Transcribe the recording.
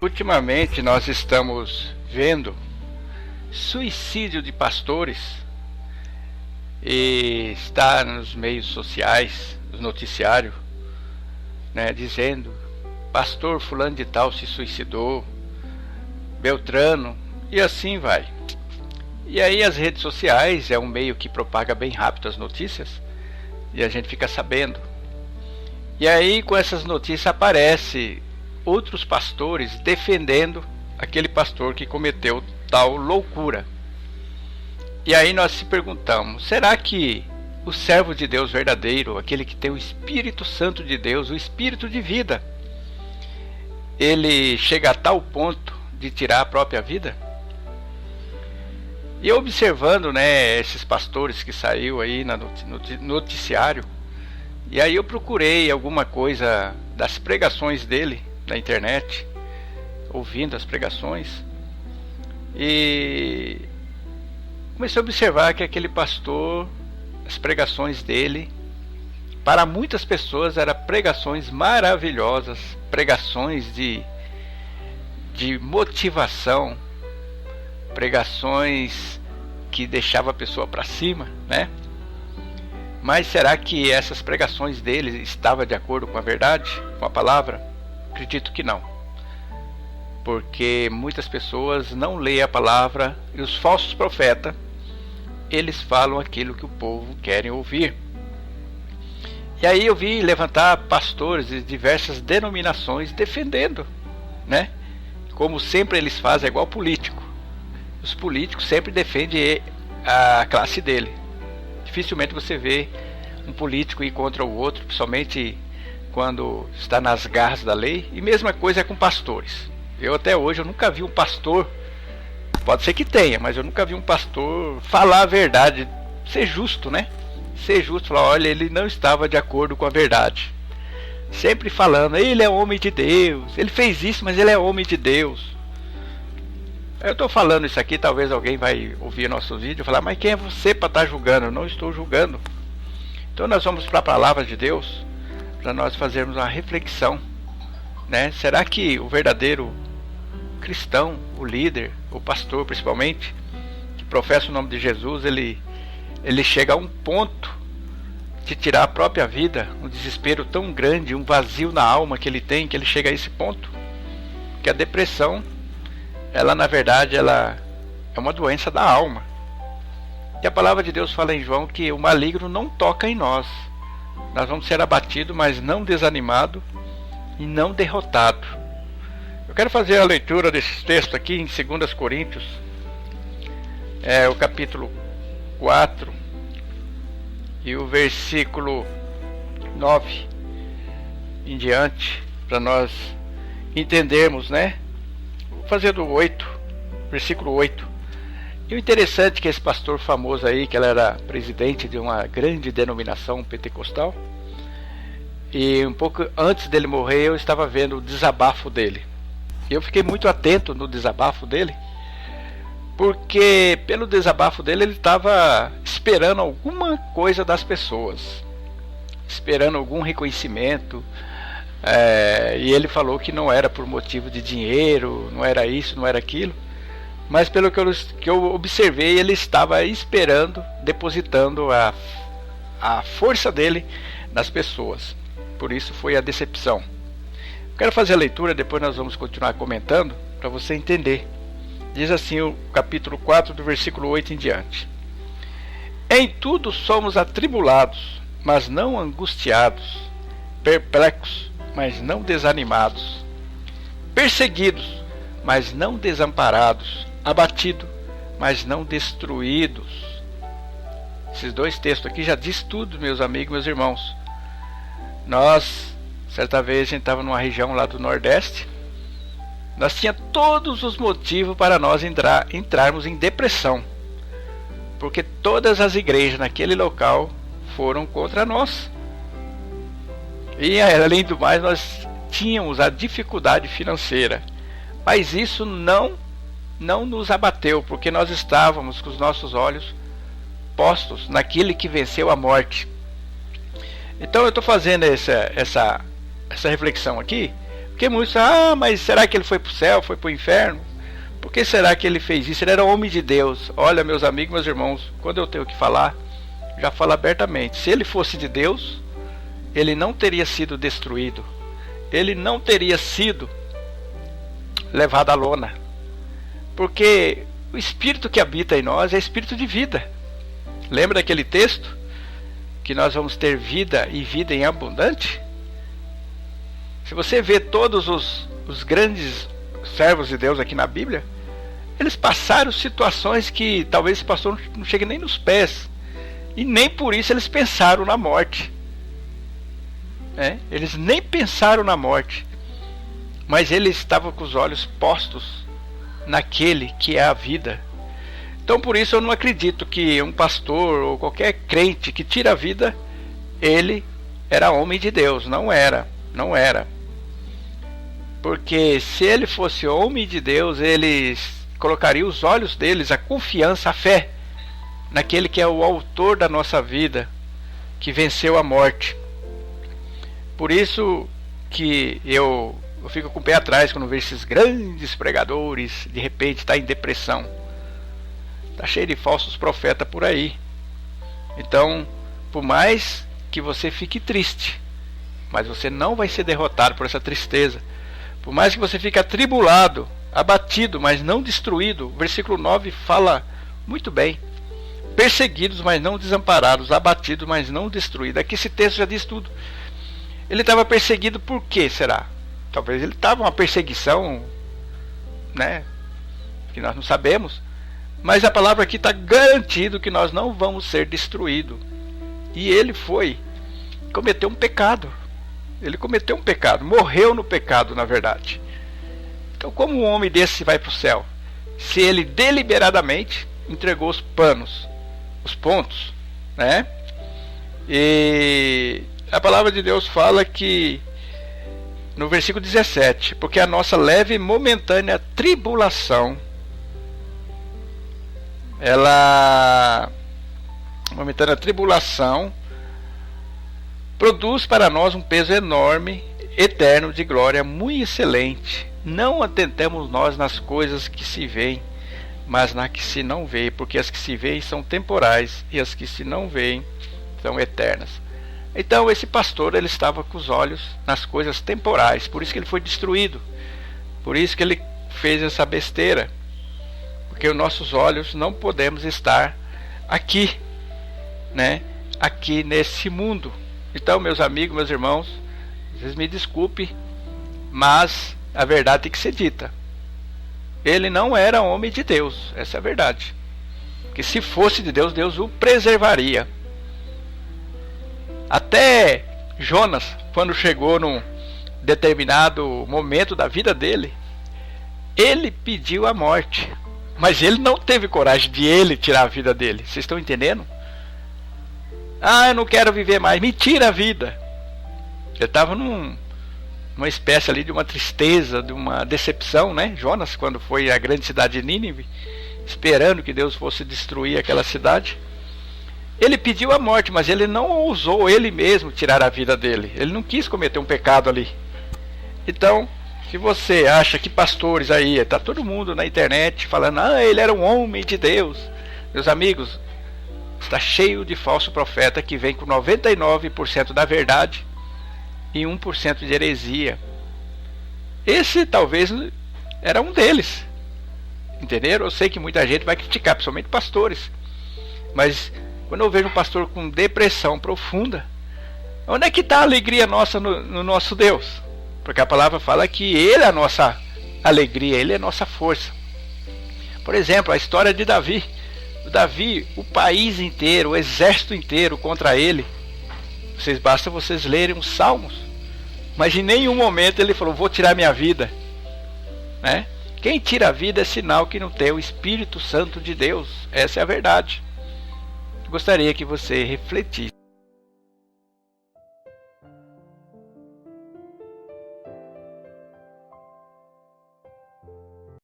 Ultimamente nós estamos vendo suicídio de pastores e está nos meios sociais, no noticiário, né, dizendo pastor fulano de tal se suicidou, Beltrano, e assim vai. E aí as redes sociais é um meio que propaga bem rápido as notícias e a gente fica sabendo. E aí com essas notícias aparece outros pastores defendendo aquele pastor que cometeu tal loucura. E aí nós se perguntamos, será que o servo de Deus verdadeiro, aquele que tem o Espírito Santo de Deus, o Espírito de vida, ele chega a tal ponto de tirar a própria vida? E observando, né, esses pastores que saiu aí no noticiário, e aí eu procurei alguma coisa das pregações dele na internet, ouvindo as pregações, e comecei a observar que aquele pastor, as pregações dele, para muitas pessoas eram pregações maravilhosas, pregações de motivação, pregações que deixava a pessoa para cima, né? Mas será que essas pregações dele estavam de acordo com a verdade, com a palavra? Acredito que não, porque muitas pessoas não leem a palavra e os falsos profetas, eles falam aquilo que o povo quer ouvir. E aí eu vi levantar pastores de diversas denominações defendendo, né? Como sempre eles fazem, é igual político. Os políticos sempre defendem a classe dele. Dificilmente você vê um político ir contra o outro, principalmente quando está nas garras da lei. E mesma coisa é com pastores. Eu até hoje eu nunca vi um pastor, pode ser que tenha, mas eu nunca vi um pastor falar a verdade, ser justo, né? Ser justo, falar, olha, ele não estava de acordo com a verdade. Sempre falando, ele é homem de Deus, ele fez isso, mas ele é homem de Deus. Eu estou falando isso aqui, talvez alguém vai ouvir nosso vídeo e falar, mas quem é você para estar julgando? Eu não estou julgando. Então nós vamos para a palavra de Deus, para nós fazermos uma reflexão, né? Será que o verdadeiro cristão, o líder, o pastor principalmente, que professa o nome de Jesus, ele chega a um ponto de tirar a própria vida, um desespero tão grande, um vazio na alma que ele tem, que ele chega a esse ponto? Que a depressão, ela na verdade ela é uma doença da alma. E a palavra de Deus fala em João que o maligno não toca em nós. Nós vamos ser abatidos, mas não desanimados e não derrotados. Eu quero fazer a leitura desse texto aqui em 2 Coríntios, o capítulo 4 e o versículo 9 em diante, para nós entendermos, né? Vou fazer do 8, versículo 8. E o interessante é que esse pastor famoso aí, que ele era presidente de uma grande denominação pentecostal, e um pouco antes dele morrer eu estava vendo o desabafo dele. E eu fiquei muito atento no desabafo dele, porque pelo desabafo dele ele estava esperando alguma coisa das pessoas, esperando algum reconhecimento, e ele falou que não era por motivo de dinheiro, não era isso, não era aquilo, mas pelo que eu observei, ele estava esperando, depositando a força dele nas pessoas. Por isso foi a decepção. Quero fazer a leitura, depois nós vamos continuar comentando, para você entender. Diz assim o capítulo 4, do versículo 8 em diante. Em tudo somos atribulados, mas não angustiados, perplexos, mas não desanimados, perseguidos, mas não desamparados, abatidos, mas não destruídos. Esses dois textos aqui já diz tudo, meus amigos, meus irmãos. Nós, certa vez, a gente estava numa região lá do Nordeste, nós tínhamos todos os motivos para nós entrarmos em depressão, porque todas as igrejas naquele local foram contra nós. E além do mais, nós tínhamos a dificuldade financeira, mas isso não nos abateu, porque nós estávamos com os nossos olhos postos naquele que venceu a morte. Então eu estou fazendo essa reflexão aqui Porque muitos, mas será que ele foi para o céu, foi para o inferno? Por que será que ele fez isso? Ele era homem de Deus. Olha, meus amigos, meus irmãos, quando eu tenho que falar, já falo abertamente. Se ele fosse de Deus, ele não teria sido destruído. Ele não teria sido levado à lona. Porque o espírito que habita em nós é espírito de vida. Lembra daquele texto? Que nós vamos ter vida e vida em abundante? Se você vê todos os grandes servos de Deus aqui na Bíblia, eles passaram situações que talvez esse pastor não chegue nem nos pés. E nem por isso eles pensaram na morte. Eles nem pensaram na morte. Mas eles estavam com os olhos postos naquele que é a vida. Então por isso eu não acredito que um pastor ou qualquer crente que tira a vida, ele era homem de Deus. Não era. Porque se ele fosse homem de Deus, ele colocaria os olhos deles, a confiança, a fé naquele que é o autor da nossa vida, que venceu a morte. Por isso que eu fico com o pé atrás quando vejo esses grandes pregadores de repente estar em depressão. Está cheio de falsos profetas por aí. Então, por mais que você fique triste, mas você não vai ser derrotado por essa tristeza. Por mais que você fique atribulado, abatido, mas não destruído, o versículo 9 fala muito bem. Perseguidos, mas não desamparados, abatidos, mas não destruídos. Aqui esse texto já diz tudo. Ele estava perseguido por quê, será? Talvez ele estava uma perseguição, que nós não sabemos. Mas a palavra aqui está garantido que nós não vamos ser destruídos. E ele cometeu um pecado. Ele cometeu um pecado, morreu no pecado, na verdade. Então como um homem desse vai para o céu? Se ele deliberadamente entregou os pontos, E a palavra de Deus fala que no versículo 17, porque a nossa leve e momentânea tribulação, produz para nós um peso enorme, eterno, de glória muito excelente. Não atentemos nós nas coisas que se veem, mas na que se não vê, porque as que se veem são temporais e as que se não veem são eternas. Então esse pastor, ele estava com os olhos nas coisas temporais, por isso que ele foi destruído, por isso que ele fez essa besteira, porque os nossos olhos não podemos estar aqui, aqui nesse mundo. Então, meus amigos, meus irmãos, vocês me desculpem, mas a verdade tem que ser dita. Ele não era homem de Deus, essa é a verdade. Porque se fosse de Deus, Deus o preservaria. Até Jonas, quando chegou num determinado momento da vida dele, ele pediu a morte, mas ele não teve coragem de ele tirar a vida dele. Vocês estão entendendo? Eu não quero viver mais, me tira a vida. Ele estava numa espécie ali de uma tristeza, de uma decepção, Jonas, quando foi à grande cidade de Nínive, esperando que Deus fosse destruir aquela cidade. Ele pediu a morte, mas ele não ousou ele mesmo tirar a vida dele. Ele não quis cometer um pecado ali. Então, se você acha que pastores aí, está todo mundo na internet falando, ele era um homem de Deus. Meus amigos, está cheio de falso profeta que vem com 99% da verdade e 1% de heresia. Esse talvez era um deles. Entenderam? Eu sei que muita gente vai criticar, principalmente pastores. Mas quando eu vejo um pastor com depressão profunda, onde é que está a alegria nossa no nosso Deus? Porque a palavra fala que Ele é a nossa alegria, Ele é a nossa força. Por exemplo, a história de Davi. Davi, o país inteiro, o exército inteiro contra ele. Basta vocês lerem os Salmos. Mas em nenhum momento ele falou, vou tirar minha vida. Quem tira a vida é sinal que não tem o Espírito Santo de Deus. Essa é a verdade. Gostaria que você refletisse.